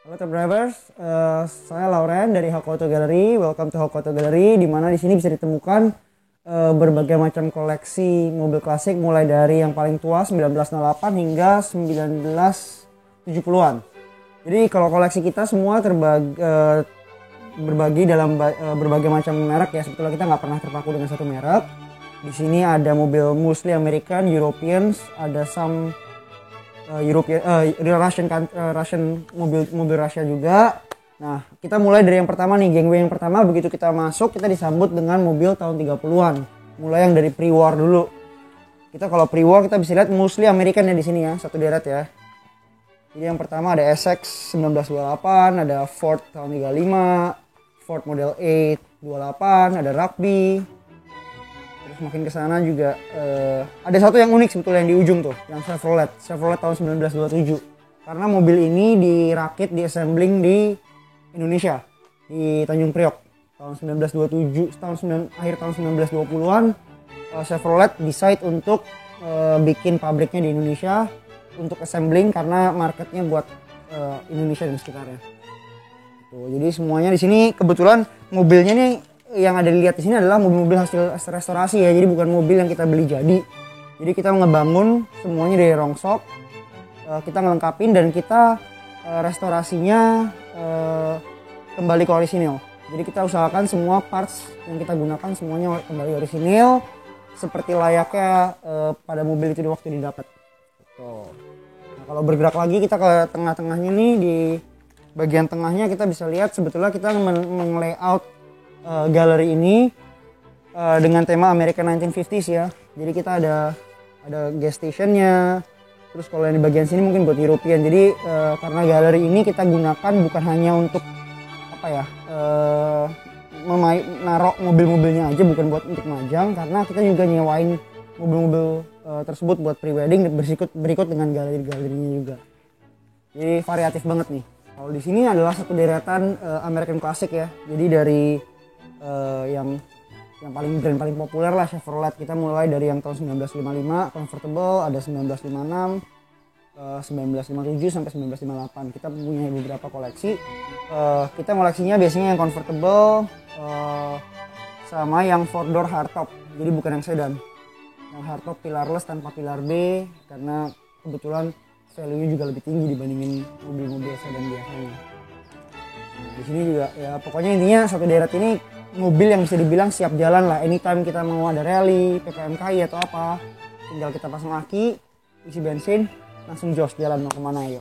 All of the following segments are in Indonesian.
Halo Top Drivers, saya Lauren dari Hawk Auto Gallery. Welcome to Hawk Auto Gallery, di mana di sini bisa ditemukan berbagai macam koleksi mobil klasik mulai dari yang paling tua 1908 hingga 1970-an. Jadi kalau koleksi kita semua berbagi dalam berbagai macam merek ya. Sebetulnya kita nggak pernah terpaku dengan satu merek. Di sini ada mobil mostly American, Europeans, ada some Russian mobil Rusia juga. Nah, kita mulai dari yang pertama nih, gangway yang pertama. Begitu kita masuk, kita disambut dengan mobil tahun 30-an. Mulai yang dari pre-war dulu. Kita kalau pre-war kita bisa lihat mostly American ya di sini ya, satu deret ya. Jadi yang pertama ada Essex 1928, ada Ford tahun 35, Ford Model 8 28, ada Rugby. Terus makin ke sana juga ada satu yang unik sebetulnya yang di ujung tuh, yang Chevrolet tahun 1927. Karena mobil ini dirakit, diassembling di Indonesia, di Tanjung Priok tahun 1927, akhir tahun 1920-an. Chevrolet decide untuk bikin pabriknya di Indonesia untuk assembling karena marketnya buat Indonesia dan sekitarnya. Tuh, jadi semuanya di sini kebetulan mobilnya nih yang ada dilihat di sini adalah mobil-mobil hasil restorasi ya. Jadi bukan mobil yang kita beli jadi. Jadi kita ngebangun semuanya dari rongsok. Kita ngelengkapin dan kita restorasinya kembali ke orisinil. Jadi kita usahakan semua parts yang kita gunakan semuanya kembali orisinil seperti layaknya pada mobil itu di waktu didapat. Tuh. Nah, kalau bergerak lagi kita ke tengah-tengahnya nih, di bagian tengahnya kita bisa lihat sebetulnya kita meng-layout galeri ini dengan tema American 1950s ya. Jadi kita ada gas stationnya. Terus kalau yang di bagian sini mungkin buat European. Jadi karena galeri ini kita gunakan bukan hanya untuk narok mobil-mobilnya aja, bukan buat untuk majang, karena kita juga nyewain mobil-mobil tersebut buat pre-wedding dan berikut dengan galeri-galerinya juga. Jadi variatif banget nih. Kalau di sini adalah satu deretan American Classic ya. Jadi dari yang paling populer lah Chevrolet. Kita mulai dari yang tahun 1955 convertible, ada 1956, 1957 sampai 1958. Kita punya beberapa koleksi. Kita koleksinya biasanya yang convertible sama yang four door hardtop. Jadi bukan yang sedan. Yang hardtop pilarless tanpa pilar B karena kebetulan value-nya juga lebih tinggi dibandingin mobil-mobil sedan biasanya. Nah, di sini juga ya pokoknya intinya satu deret ini mobil yang bisa dibilang siap jalan lah. Anytime kita mau ada rally, PPMKI atau apa, tinggal kita pasang aki, isi bensin, langsung jos jalan mau kemana yuk.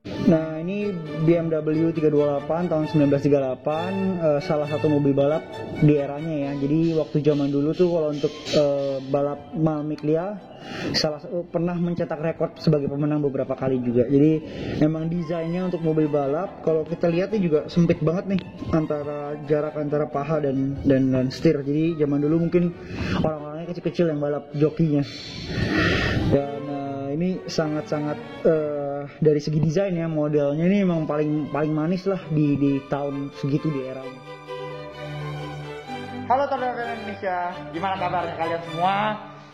Nah ini BMW 328 tahun 1938, salah satu mobil balap di eranya ya. Jadi waktu zaman dulu tuh kalau untuk balap Malmiklia pernah mencetak rekor sebagai pemenang beberapa kali juga. Jadi memang desainnya untuk mobil balap kalau kita lihat ini juga sempit banget nih jarak antara paha dan setir. Jadi zaman dulu mungkin orang-orangnya kecil-kecil yang balap jokinya. Dan ini sangat-sangat dari segi desain ya, modelnya ini memang paling manis lah di tahun segitu di eranya. Halo teman-teman Indonesia, gimana kabarnya kalian semua?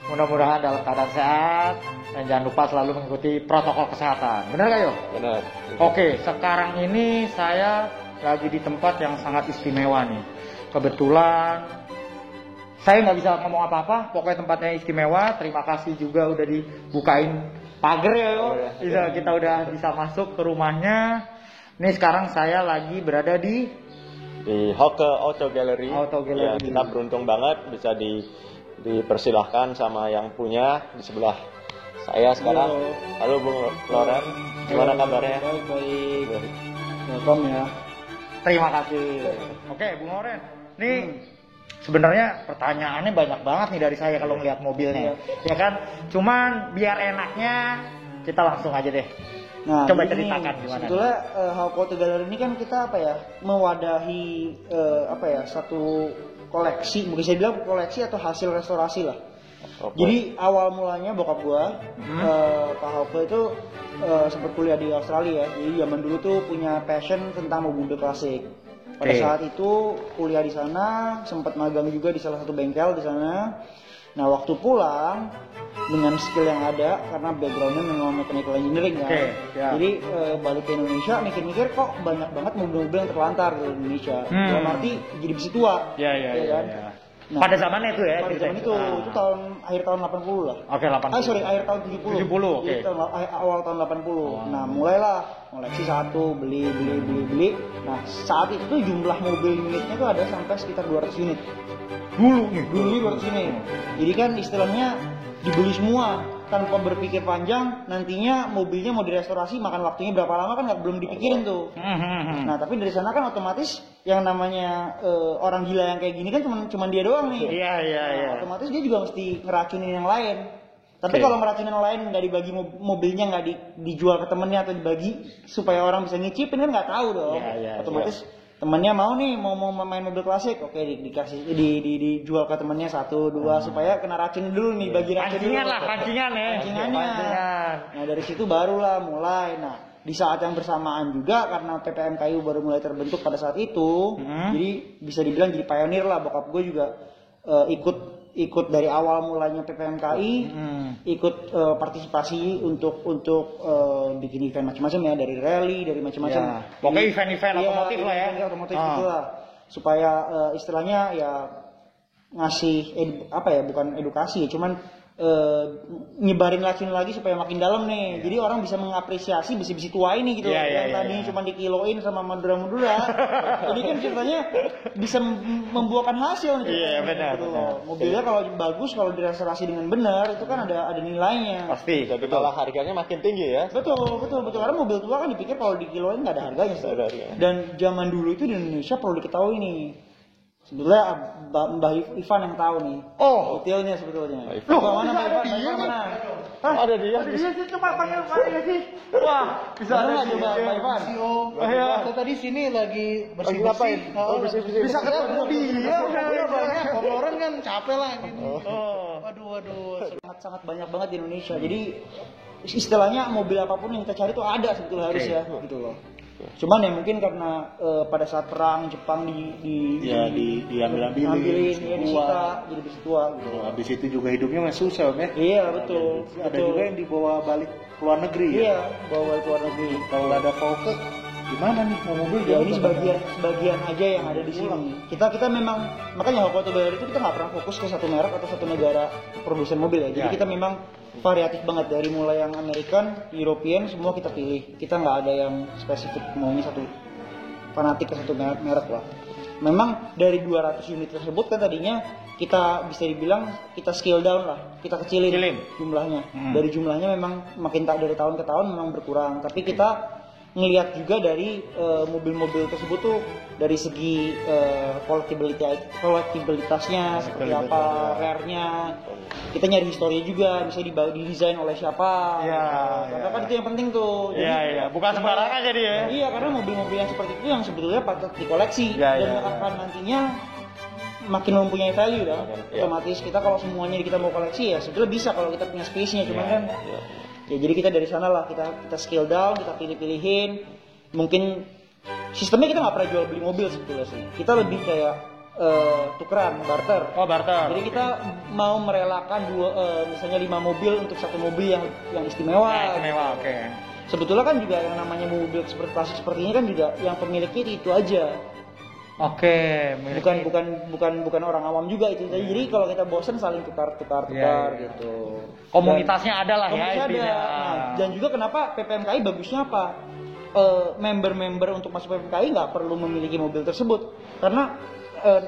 Mudah-mudahan dalam keadaan sehat dan jangan lupa selalu mengikuti protokol kesehatan. Benar gak yo? Benar. Oke, sekarang ini saya lagi di tempat yang sangat istimewa nih. Kebetulan saya nggak bisa ngomong apa-apa, pokoknya tempatnya istimewa. Terima kasih juga udah dibukain pagar ya yo. Kita udah bisa masuk ke rumahnya. Nih sekarang saya lagi berada di Hawk Auto Gallery. Auto Gallery. Ya, kita beruntung banget bisa dipersilahkan sama yang punya di sebelah saya sekarang. Halo Bung Loren, gimana kabarnya? Baik. Welcome ya. Terima kasih. Oke, Bung Loren. Nih sebenarnya pertanyaannya banyak banget nih dari saya kalau ngeliat mobilnya, ya kan? Cuman biar enaknya kita langsung aja deh. Nah, coba ceritakan gimana. Sebetulnya Hawk Auto Gallery ini kan kita mewadahi satu koleksi, mungkin saya bilang koleksi atau hasil restorasi lah. Okay. Jadi awal mulanya bokap gua, Pak Hauke itu sempat kuliah di Australia ya. Jadi zaman dulu tuh punya passion tentang mobil klasik. Pada saat itu kuliah di sana, sempat magang juga di salah satu bengkel di sana. Nah waktu pulang dengan skill yang ada karena backgroundnya memang mechanical engineering kan. Jadi balik ke Indonesia mikir-mikir kok banyak banget mobil-mobil yang terlantar di Indonesia. Dalam arti jadi besi tua. Iya. Nah, pada zamannya itu ya. pada zaman itu akhir tahun 80 lah. Oke, 80. Akhir tahun 70. 70, oke. Jadi awal tahun 80. Nah, mulailah koleksi satu, beli. Nah, saat itu tuh jumlah mobil unitnya tuh ada sampai sekitar 200 unit. Dulu 200 unit. Jadi kan istilahnya dibeli semua tanpa berpikir panjang, nantinya mobilnya mau direstorasi makan waktunya berapa lama kan belum dipikirin tuh. Nah tapi dari sana kan otomatis yang namanya orang gila yang kayak gini kan cuma dia doang nih. Iya. Otomatis dia juga mesti ngeracunin yang lain. Tapi kalau ngeracunin yang lain nggak dibagi mobilnya, nggak dijual ke temennya atau dibagi supaya orang bisa ngicipin kan nggak tahu dong. Otomatis temennya mau main mobil klasik, oke dikasih dijual ke temennya 1, 2 supaya kena racun dulu nih, bagi racun dulu. Rancingannya. Nah dari situ barulah mulai. Nah di saat yang bersamaan juga karena PPMKIU baru mulai terbentuk pada saat itu, jadi bisa dibilang jadi pionir lah. Bokap gue juga ikut dari awal mulanya PPMKI, ikut partisipasi untuk bikin event macam-macam ya, dari rally, dari macam-macam. Pokoknya event-event otomotif lah ya. Otomotif itulah. Supaya istilahnya ya ngasih bukan edukasi, cuman nyebarin racun lagi supaya makin dalam nih. Jadi orang bisa mengapresiasi besi-besi tua ini gitu. Yang tadinya cuma dikiloin sama madura-madura. Ini kan ceritanya bisa membuahkan hasil nih. Iya, benar. Mobilnya kalau bagus, kalau direstorasi dengan benar, itu kan ada nilainya. Pasti. Jadi malah harganya makin tinggi ya. Betul. Karena mobil tua kan dipikir kalau dikiloin nggak ada harganya. Dan zaman dulu itu di Indonesia perlu diketahui nih. Sebetulnya Mbah Ivan yang tahu nih. Detailnya sebetulnya. Mana Mbah Ivan? Mana? Ada dia sih, coba panggil sih. Wah, bisa ada coba Mbah Ivan. Saya tadi sini lagi bersih-bersih. Bisa ketemu dia. Banyak komploran kan capek lah gini. Waduh. Sangat banyak banget di Indonesia. Jadi istilahnya mobil apapun yang kita cari tuh ada sebetulnya harus ya gitu loh. Cuman ya mungkin karena pada saat perang Jepang diambilin disita jadi besi tua gitu. Habis itu juga hidupnya masih susah ya. Iya betul. Ada juga yang dibawa balik ke luar negeri ya. Iya, bawa balik ke luar negeri. Kalau nggak ada focus gimana nih mau mobil ya ini sebagian aja yang ada di sini. Kita memang makanya waktu bayar itu kita nggak pernah fokus ke satu merek atau satu negara produsen mobil ya. Jadi kita memang variatif banget dari mulai yang American, European semua kita pilih. Kita nggak ada yang spesifik maunya satu fanatik ke satu merek lah. Memang dari 200 unit tersebut kan tadinya kita bisa dibilang kita scale down lah, kita kecilin jumlahnya. Dari jumlahnya memang makin dari tahun ke tahun memang berkurang. Tapi kita ngelihat juga dari mobil-mobil tersebut tuh dari segi kolektibilitasnya seperti apa, rare-nya. Kita nyari historinya juga, bisa didesain oleh siapa. Karena kan itu yang penting tuh. Iya. Bukan sembarangan jadi ya. Iya, karena mobil-mobil yang seperti itu yang sebetulnya patut dikoleksi dan akan nantinya makin mempunyai value dah. Otomatis kita kalau semuanya kita mau koleksi ya sebetulnya bisa kalau kita punya space-nya, cuman kan ya jadi kita dari sana lah kita scale down, kita pilih-pilihin. Mungkin sistemnya kita nggak pernah jual beli mobil sebetulnya sih. Kita lebih kayak tukeran, barter. Barter. Jadi kita mau merelakan misalnya 5 mobil untuk satu mobil yang istimewa. Istimewa, oke. Sebetulnya kan juga yang namanya mobil seperti ini kan juga yang pemiliknya itu aja. Oke, bukan orang awam juga itu. Jadi kalau kita bosen saling tukar gitu. Komunitasnya ada lah ya. Komunitasnya ada. Nah, dan juga kenapa PPMKI bagusnya apa? Member-member untuk masuk PPMKI nggak perlu memiliki mobil tersebut karena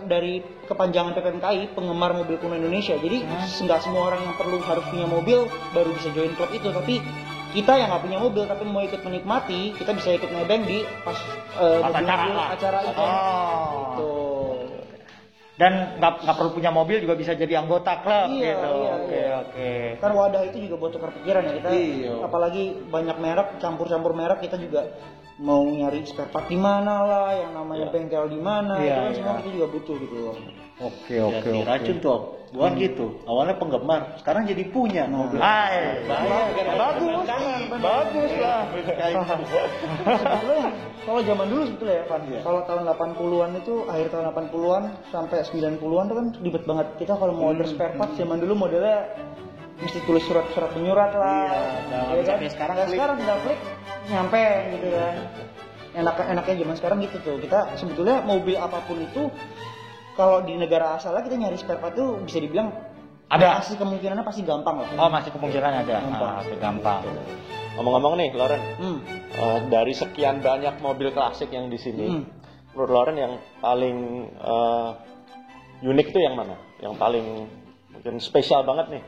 dari kepanjangan PPMKI penggemar mobil kuno Indonesia. Jadi nggak semua orang yang harus punya mobil baru bisa join klub itu, tapi kita yang nggak punya mobil tapi mau ikut menikmati, kita bisa ikut nebeng di pas acara itu. Gitu. Dan nggak perlu punya mobil juga bisa jadi anggota klub gitu. Oke. Kan wadah itu juga buat tukar pikiran ya kita. Apalagi banyak merek, campur-campur merek, kita juga mau nyari spare part di mana lah, yang namanya bengkel di mana, itu kan semua kita juga butuh gitu loh. Oke. Racun tuh, bukan gitu. Awalnya penggemar, sekarang jadi punya mobil. Bagus. Bagus lah. Sebetulnya kalau zaman dulu sebetulnya ya Van, kalau tahun 80-an itu akhir tahun 80-an sampai 90-an itu kan ribet banget. Kita kalau mau order spare part zaman dulu modelnya mesti tulis surat-surat penyurat lah. Iya, kan? Sekarang tinggal klik nyampe gitu kan. Enaknya zaman sekarang gitu tuh. Kita sebetulnya mobil apapun itu kalau di negara asalnya kita nyari spare part tuh bisa dibilang ada. Masih kemungkinannya pasti gampang lah. Oh, masih kemungkinan ada. Gampang. Ngomong-ngomong nih, Loren, dari sekian banyak mobil klasik yang di sini, menurut Loren yang paling unik itu yang mana? Yang paling mungkin spesial banget nih?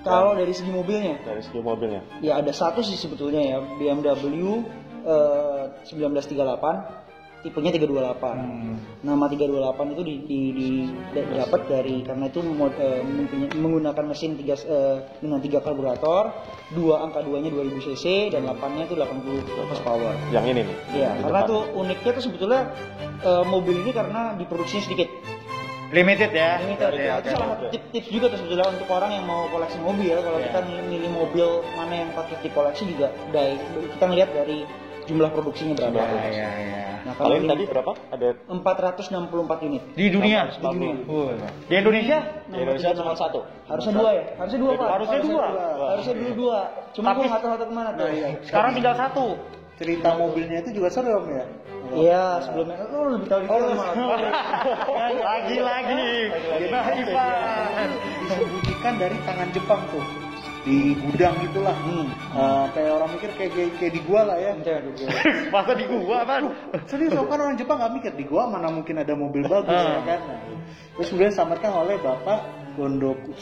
Kalau dari segi mobilnya? Dari segi mobilnya? Ya ada satu sih sebetulnya ya, BMW 1938. Tipenya 328. Nama 328 itu dapat dari karena itu menggunakan mesin dengan 3 karburator, 2 angka 2-nya 2000 cc dan 8-nya itu 80 horsepower. Yang ini nih. Iya, karena tuh uniknya tuh sebetulnya mobil ini karena diproduksinya sedikit. Limited ya. Limited. Itu salah satu tips juga tuh sebetulnya untuk orang yang mau koleksi mobil. Kalau kita milih mobil mana yang patut dikoleksi juga kita ngelihat dari jumlah produksinya berapa. Nah, kalau ini tadi berapa? Ada 464 unit. Di dunia? Di dunia. Di Indonesia? Di Indonesia cuma 1. Harusnya 2 ya? Harusnya 2 Pak. Harusnya 2. Harusnya dulu 2. Cuma gua nggak tahu satu kemana tuh. Sekarang tinggal 1. Cerita mobilnya itu juga serem ya. Iya, sebelumnya lebih tahu detail Lagi-lagi. Nah, Ivan disembunyikan dari tangan Jepang tuh. Di gudang gitulah. Kayak orang mikir kayak di gua lah ya. Masa di gua kan? Serius kan orang Jepang nggak mikir di gua mana mungkin ada mobil bagus ya kan. Terus kemudian diselamatkan oleh Bapak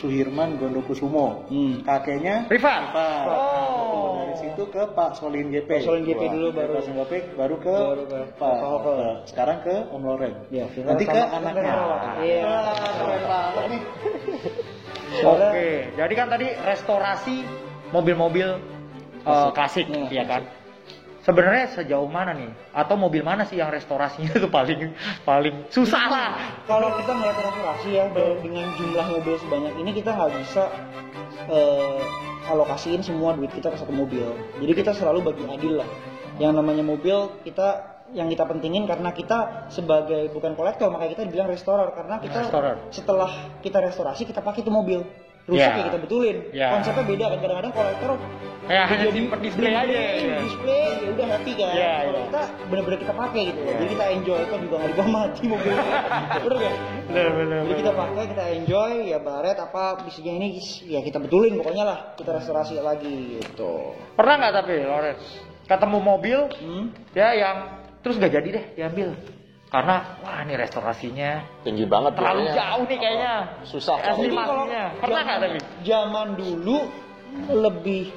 Suhirman Gondokusumo. Kakeknya Rifan. Dari situ ke Pak Solin GP. Solin GP dulu baru baru ke Pak Hoko. Sekarang ke Om Loren. Nanti ke anaknya. Iya. Keren banget nih. Oke, jadi kan tadi restorasi mobil-mobil klasik, ya kan? Sebenarnya sejauh mana nih? Atau mobil mana sih yang restorasinya itu paling susah lah? Kalau kita ngeliat restorasi ya dengan jumlah mobil sebanyak ini kita nggak bisa alokasiin semua duit kita ke satu mobil. Jadi kita selalu bagi adil lah. Yang namanya mobil yang kita pentingin karena kita sebagai bukan kolektor maka kita dibilang restorer karena kita setelah kita restorasi kita pakai itu mobil rusak ya kita betulin. Konsepnya beda kan, kadang-kadang kolektor hanya simpen display aja. Display ya udah happy kan. Kalau kita benar-benar kita pakai gitu. Jadi kita enjoy kan juga nggak dibawa mati mobilnya. Bener kan? Bener. Jadi kita pakai, kita enjoy ya baret apa bisnya ini ya kita betulin pokoknya lah, kita restorasi lagi gitu. Pernah nggak tapi Loren ketemu mobil ya yang terus gak jadi deh diambil karena wah ini restorasinya tinggi banget terlalu jauh nih kayaknya susah estimasinya. Pernah nggak tapi zaman dulu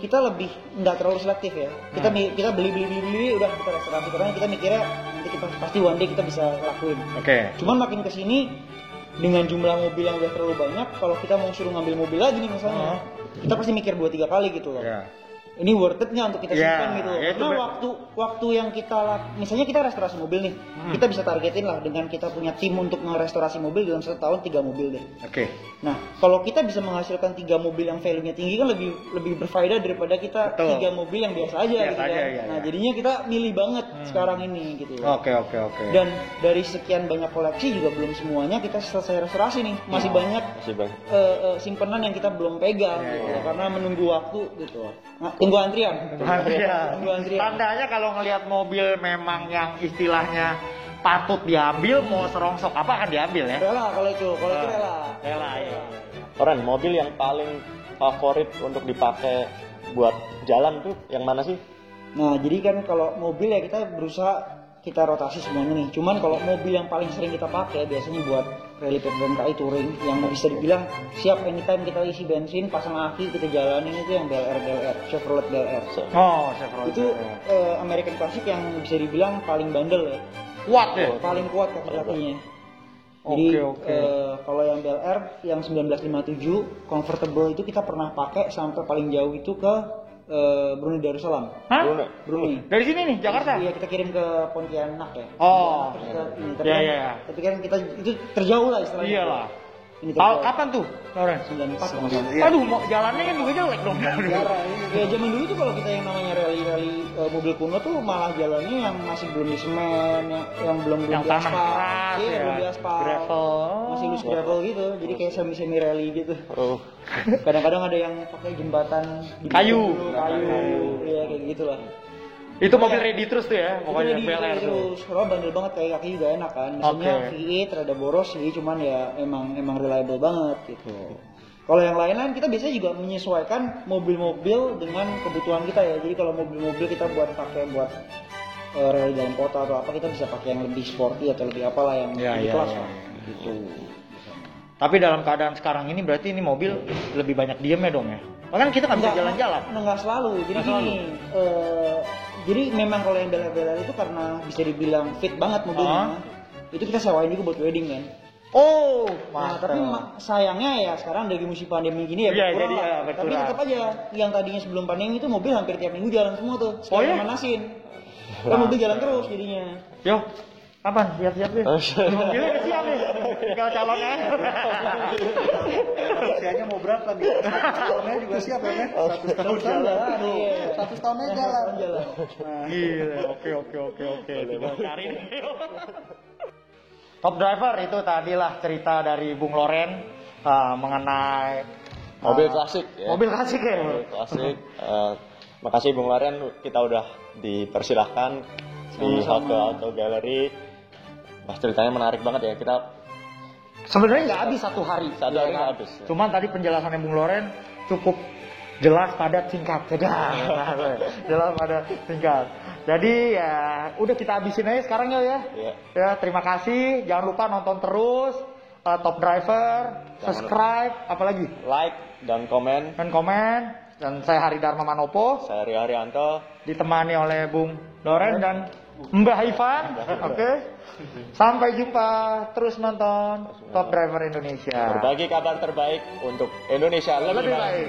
kita lebih nggak terlalu selektif ya. Kita beli udah kita restorasi karena kita mikirnya nanti kita pasti one day kita bisa lakuin. Cuman makin kesini dengan jumlah mobil yang udah terlalu banyak, kalau kita mau suruh ngambil mobil lagi nih misalnya, kita pasti mikir 2-3 kali gitu loh. Ini worth it nggak untuk kita simpan gitu. Karena waktu yang misalnya kita restorasi mobil nih, kita bisa targetin lah dengan kita punya tim untuk merestorasi mobil dalam 1 tahun 3 mobil deh. Nah, kalau kita bisa menghasilkan 3 mobil yang value-nya tinggi kan lebih berfaedah daripada kita 3 mobil yang biasa aja gitu kan. Nah, jadinya kita milih banget sekarang ini gitu. Oke. Dan dari sekian banyak koleksi juga belum semuanya kita selesai restorasi nih. Masih banyak simpenan yang kita belum pegang gitu karena menunggu waktu gitu. Nah, tunggu antrian. Tandanya kalau ngelihat mobil memang yang istilahnya patut diambil, mau serongsok apa akan diambil ya? Rela kalau itu rela. Ya. Loren, mobil yang paling favorit untuk dipakai buat jalan tuh yang mana sih? Nah, jadi kan kalau mobil ya kita berusaha kita rotasi semuanya nih. Cuman kalau mobil yang paling sering kita pakai biasanya buat rally PDMKI touring yang bisa dibilang siap anytime kita isi bensin, pasang aki, kita jalanin itu yang Chevrolet Bel Air. Chevrolet. Itu American Classic yang bisa dibilang paling bandel ya. Kuat ya? Paling kuat kaki-kakinya. Jadi kalau yang Bel Air yang 1957 convertible itu kita pernah pakai sampai paling jauh itu ke Brunei Darussalam. Brunei. Dari sini nih, Jakarta? Iya, kita kirim ke Pontianak ya. Oh. Tapi kan kita itu terjauh lah istilahnya. Iyalah. Ini Kapan tuh, Loren? 94 kalau nggak salah. Iya. Aduh, mau jalannya kan juga jelek dong. Ya zaman dulu tuh kalau kita yang namanya rally mobil kuno tuh malah jalannya yang masih belum di semen, yang belum Yang di tanah aspal. keras Iya, ya. belum di aspal. Gravel. Masih loose gravel gitu. Jadi kayak semi rally gitu. Oh. Kadang-kadang ada yang pakai jembatan di Kayu. kayu. Ya kayak gitulah. Itu mobil ready terus tuh ya, pokoknya Itu Bel Air tuh. terus. Kalau bandel banget kayak kaki juga enak kan. Mesinnya V8 rada boros sih, cuman ya emang reliable banget gitu. Kalau yang lain-lain kita biasanya juga menyesuaikan mobil-mobil dengan kebutuhan kita ya. Jadi kalau mobil-mobil kita buat rally dalam kota atau apa, kita bisa pakai yang lebih sporty atau lebih apalah yang lebih kelas lah. Gitu. Tapi dalam keadaan sekarang ini berarti ini mobil lebih banyak diem ya dong ya? Bahkan kita nggak bisa jalan-jalan. Nggak selalu. Jadi gini, jadi memang kalau yang bela-bela itu karena bisa dibilang fit banget mobilnya, itu kita sewain juga buat wedding kan. Oh, nah, tapi sayangnya ya sekarang dari musim pandemi gini ya berkurang jadi, lah. Tapi tetap aja yang tadinya sebelum pandemi itu mobil hampir tiap minggu jalan semua tuh. Sekarang manasin. Kan mobil jalan terus jadinya. Yo, kapan? Siap-siap deh. Mobilnya udah siap nih. Tinggal calonnya. Usianya mau berapa nih? 100 tahunnya juga siap ya, Nek? 100 tahun jalan. 100 tahunnya jalan. Gila, oke. Tinggal cari nih. Top Driver itu tadilah cerita dari Bung Loren mengenai Mobil klasik ya. Mobil klasik ya. Mobil klasik. Makasih Bung Loren, kita udah dipersilahkan di Auto Gallery. Wah, ceritanya menarik banget ya. Kita sebenarnya nggak habis satu hari. Satu hari nggak habis. Ya. Cuman tadi penjelasannya Bung Loren cukup jelas, padat, singkat. Jelas, padat, singkat. Jadi ya udah kita habisin aja sekarang ya. Ya, terima kasih. Jangan lupa nonton terus Top Driver, subscribe, apalagi like dan komen. Dan saya Hari Dharma Manopo. Saya Rio Haryanto. Ditemani oleh Bung Loren dan Mbah Ivan. Oke. Sampai jumpa. Terus nonton Top Driver Indonesia. Berbagi kabar terbaik untuk Indonesia lebih baik.